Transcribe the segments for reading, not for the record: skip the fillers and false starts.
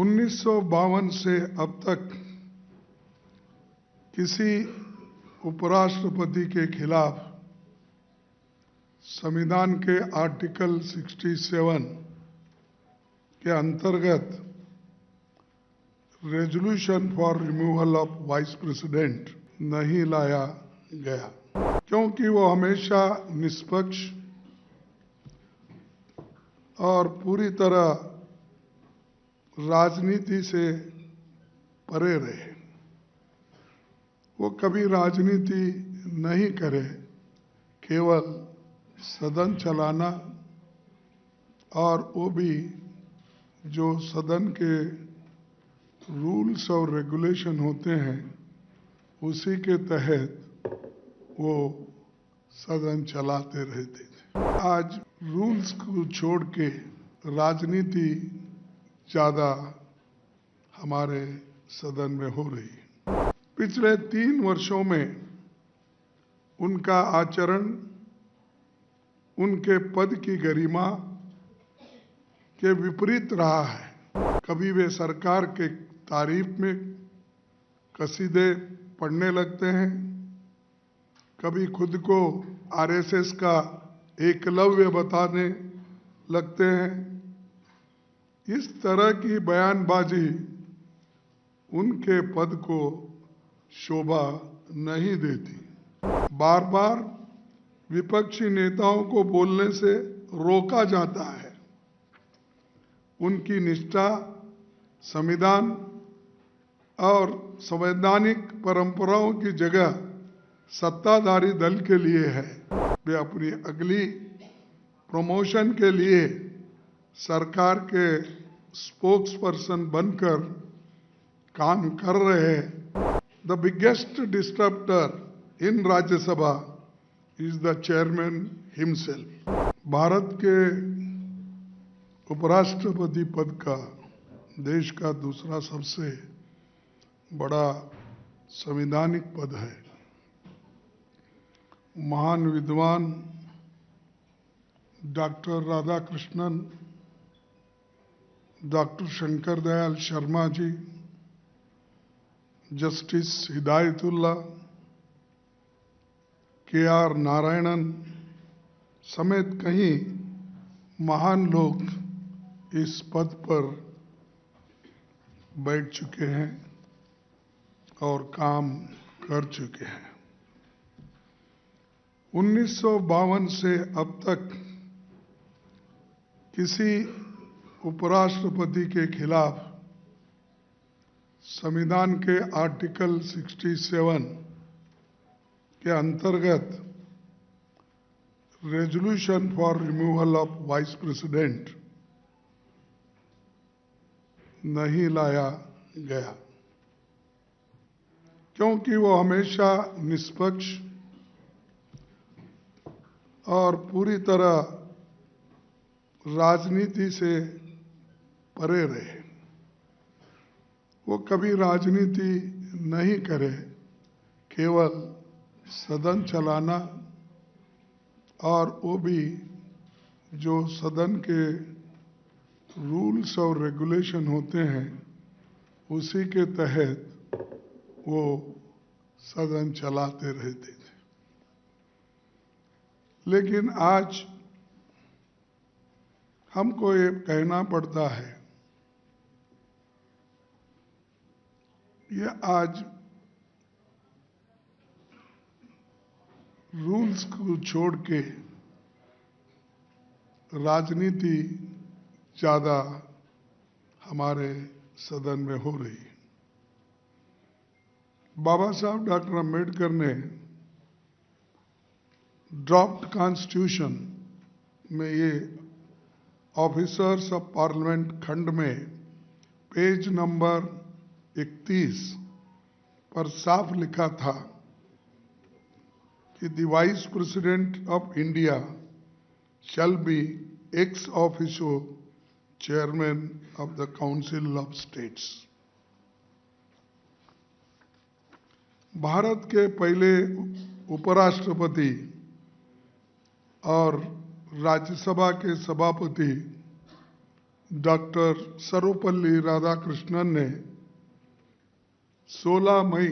1952 से अब तक किसी उपराष्ट्रपति के खिलाफ संविधान के आर्टिकल 67 के अंतर्गत resolution for removal of vice president नहीं लाया गया, क्योंकि वो हमेशा निष्पक्ष और पूरी तरह राजनीति से परे रहे। वो कभी राजनीति नहीं करे, केवल सदन चलाना और वो भी जो सदन के रूल्स और रेगुलेशन होते हैं उसी के तहत वो सदन चलाते रहते थे। आज रूल्स को छोड़ के राजनीति ज़्यादा हमारे सदन में हो रही है। पिछले 3 वर्षों में उनका आचरण उनके पद की गरिमा के विपरीत रहा है। कभी वे सरकार के तारीफ में कसीदे पढ़ने लगते हैं, कभी खुद को आरएसएस का एकलव्य बताने लगते हैं। इस तरह की बयानबाजी उनके पद को शोभा नहीं देती। बार बार विपक्षी नेताओं को बोलने से रोका जाता है। उनकी निष्ठा संविधान और संवैधानिक परंपराओं की जगह सत्ताधारी दल के लिए है। वे अपनी अगली प्रमोशन के लिए सरकार के स्पोक्स पर्सन बनकर काम कर रहे हैं। The biggest disturber in Rajya Sabha is the chairman himself. Bharat के उपराष्ट्रपति पद का देश का दूसरा सबसे बड़ा संवैधानिक पद है। महान विद्वान doctor Radhakrishnan, doctor Shankar Dayal Sharma ji, justice Hidayatullah, KR. Narayanan समेत कई महान लोग इस पद पर बैठ चुके हैं और काम कर चुके हैं। 1952 से अब तक किसी उपराष्ट्रपति के खिलाफ संविधान के आर्टिकल 67 के अंतर्गत resolution for removal of vice president नहीं लाया गया, क्योंकि वो हमेशा निष्पक्ष और पूरी तरह राजनीति से परे रहे। वो कभी राजनीति नहीं करे, केवल सदन चलाना और वो भी जो सदन के रूल्स और रेगुलेशन होते हैं उसी के तहत वो सदन चलाते रहते थे। लेकिन आज हमको ये कहना पड़ता है, ये आज रूल्स को छोड़ के राजनीति ज़्यादा हमारे सदन में हो रही है। बाबा साहब डॉक्टर अम्बेडकर ने ड्राफ्ट कॉन्स्टिट्यूशन में ये ऑफिसर्स ऑफ पार्लियामेंट खंड में पेज नंबर 31 पर साफ लिखा था कि the vice president of India shall be ex officio chairman of the council of states. Bharat के पहले उपराष्ट्रपति और राज्यसभा के सभापति डॉक्टर सर्वपल्ली राधाकृष्णन ने 16 मई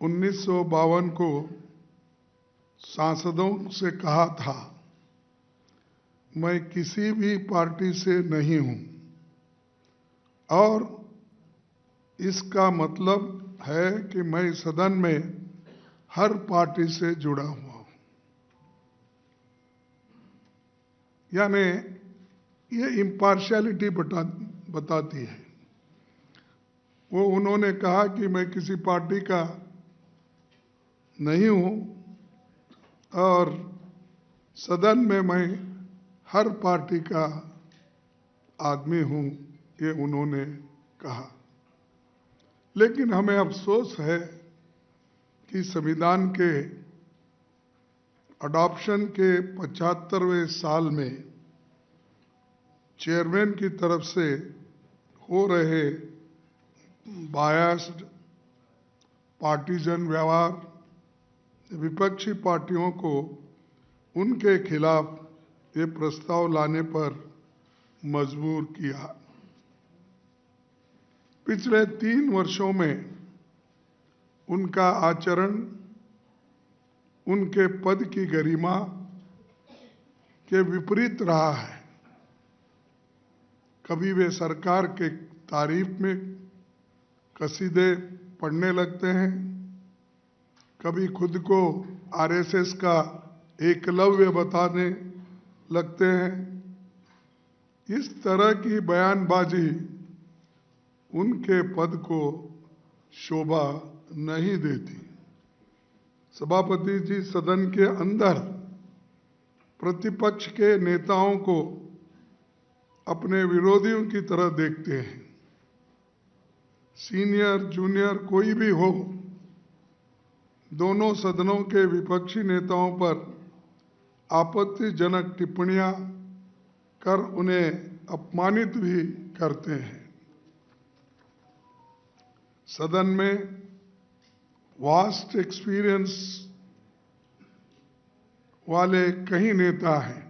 1952 को सांसदों से कहा था, मैं किसी भी पार्टी से नहीं हूं और इसका मतलब है कि मैं सदन में हर पार्टी से जुड़ा हुआ हूं। यानी ये इम्पार्शियलिटी बताती है। वो उन्होंने कहा कि मैं किसी पार्टी का नहीं हूं और सदन में मैं हर पार्टी का आदमी हूं, ये उन्होंने कहा। लेकिन हमें अफसोस है कि संविधान के अडॉप्शन के 75वें साल में चेयरमैन की तरफ से हो रहे बायस्ड पार्टीजन व्यवहार विपक्षी पार्टियों को उनके खिलाफ ये प्रस्ताव लाने पर मजबूर किया। पिछले 3 वर्षों में उनका आचरण उनके पद की गरिमा के विपरीत रहा है। कभी वे सरकार के तारीफ में कसीदे पढ़ने लगते हैं, कभी खुद को आरएसएस का एकलव्य बताने लगते हैं। इस तरह की बयानबाजी उनके पद को शोभा नहीं देती। सभापति जी सदन के अंदर प्रतिपक्ष के नेताओं को अपने विरोधियों की तरह देखते हैं। सीनियर जूनियर कोई भी हो, दोनों सदनों के विपक्षी नेताओं पर आपत्तिजनक टिप्पणियां कर उन्हें अपमानित भी करते हैं। सदन में वास्ट एक्सपीरियंस वाले कई नेता हैं,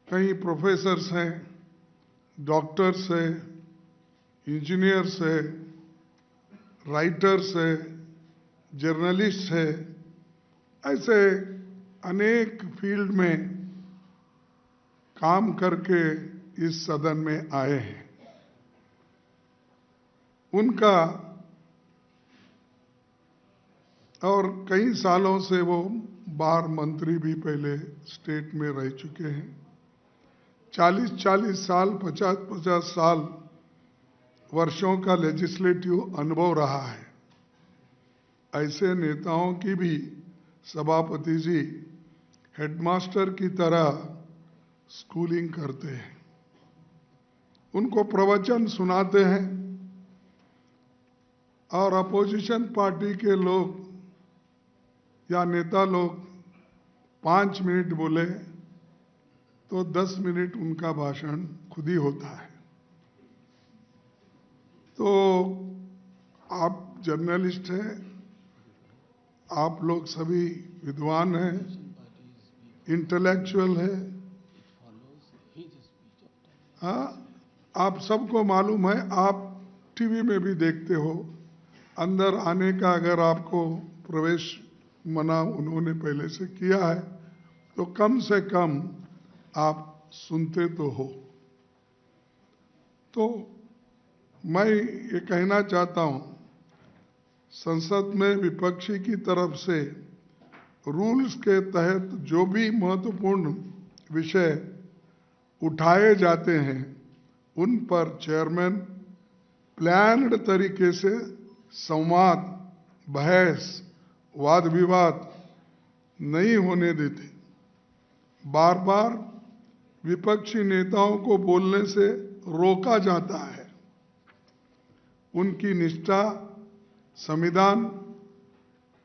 कई प्रोफेसर्स हैं, डॉक्टर्स हैं, इंजीनियर्स हैं, राइटर्स हैं, जर्नलिस्ट हैं, ऐसे अनेक फील्ड में काम करके इस सदन में आए हैं। उनका और कई सालों से वो बार मंत्री भी पहले स्टेट में रह चुके हैं। 40-40 साल, 50-50 साल वर्षों का लेजिस्लेटिव अनुभव रहा है। ऐसे नेताओं की भी सभापति जी हेडमास्टर की तरह स्कूलिंग करते हैं, उनको प्रवचन सुनाते हैं और अपोजिशन पार्टी के लोग या नेता लोग 5 मिनट बोले तो 10 मिनट उनका भाषण खुद ही होता है। तो आप जर्नलिस्ट हैं, आप लोग सभी विद्वान हैं, इंटेलेक्चुअल हैं। हाँ, आप सबको मालूम है, आप टीवी में भी देखते हो। अंदर आने का अगर आपको प्रवेश मना उन्होंने पहले से किया है तो कम से कम आप सुनते तो हो। तो मैं ये कहना चाहता हूं, संसद में विपक्षी की तरफ से रूल्स के तहत जो भी महत्वपूर्ण विषय उठाए जाते हैं उन पर चेयरमैन प्लान्ड तरीके से संवाद, बहस, वाद विवाद नहीं होने देते। बार बार विपक्षी नेताओं को बोलने से रोका जाता है। उनकी निष्ठा संविधान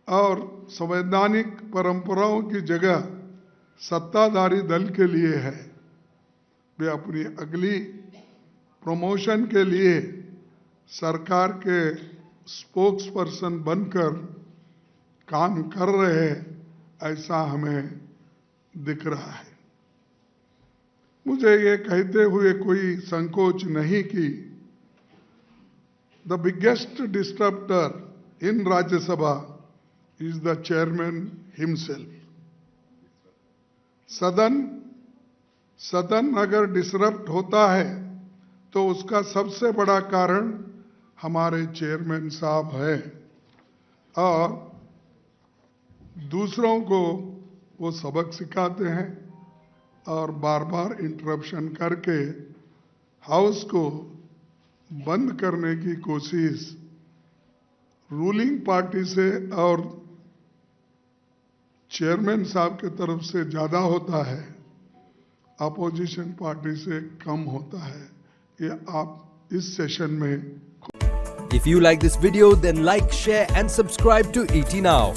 और संवैधानिक परंपराओं की जगह सत्ताधारी दल के लिए है। वे अपनी अगली प्रमोशन के लिए सरकार के स्पोक्स पर्सन बनकर काम कर रहे हैं, ऐसा हमें दिख रहा है। मुझे ये कहते हुए कोई संकोच नहीं कि the biggest disturber in Rajya Sabha is the chairman himself. सदन अगर डिसरप्ट होता है तो उसका सबसे बड़ा कारण हमारे चेयरमैन साहब है और दूसरों को वो सबक सिखाते हैं और बार बार इंटरप्शन करके हाउस को बंद करने की कोशिश रूलिंग पार्टी से और चेयरमैन साहब के तरफ से ज्यादा होता है, अपोजिशन पार्टी से कम होता है. ये आप इस सेशन में If you like this video, then like, share and subscribe to ET Now.